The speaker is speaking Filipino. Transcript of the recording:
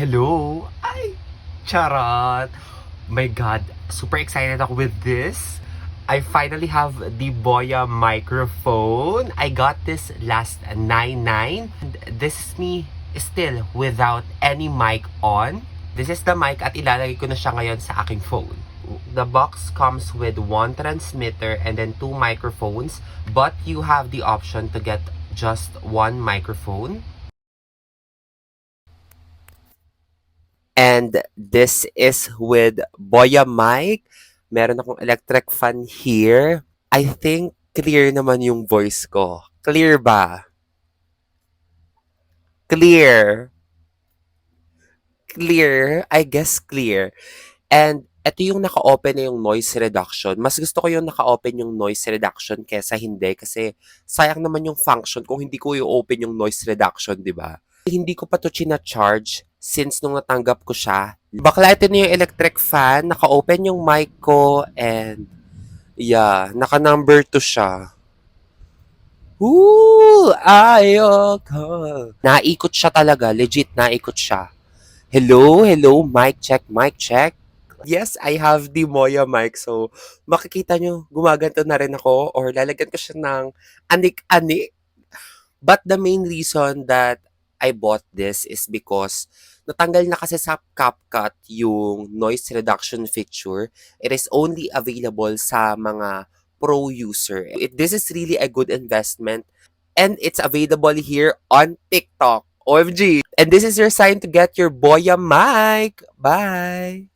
Hello! Ay, charot! My God, super excited ako with this. I finally have the Boya microphone. I got this last 9/9. This is me still without any mic on. This is the mic at ilalagay ko na siya ngayon sa aking phone. The box comes with one transmitter and then two microphones, but you have the option to get just one microphone. And this is with Boya mic. Meron akong electric fan here. I think clear naman yung voice ko. Clear ba? Clear. Clear. I guess clear. And ito yung naka-open na yung noise reduction. Mas gusto ko yung naka-open yung noise reduction kesa hindi kasi sayang naman yung function kung hindi ko i-open yung noise reduction, di ba? Hindi ko pa to china-charge since nung natanggap ko siya. Bakla ito na yung electric fan, naka-open yung mic ko, and yeah, naka-number 2 siya. Woo! Ayoko! Naikot siya talaga, legit naikot siya. Hello, hello, mic check, mic check. Yes, I have the Moya mic. So, makikita nyo, gumaganto na rin ako or lalagyan ko siya ng anik-anik. But the main reason that I bought this is because natanggal na kasi sa CapCut yung noise reduction feature. It is only available sa mga pro user. This is really a good investment and it's available here on TikTok. OMG! And this is your sign to get your Boya mic. Bye!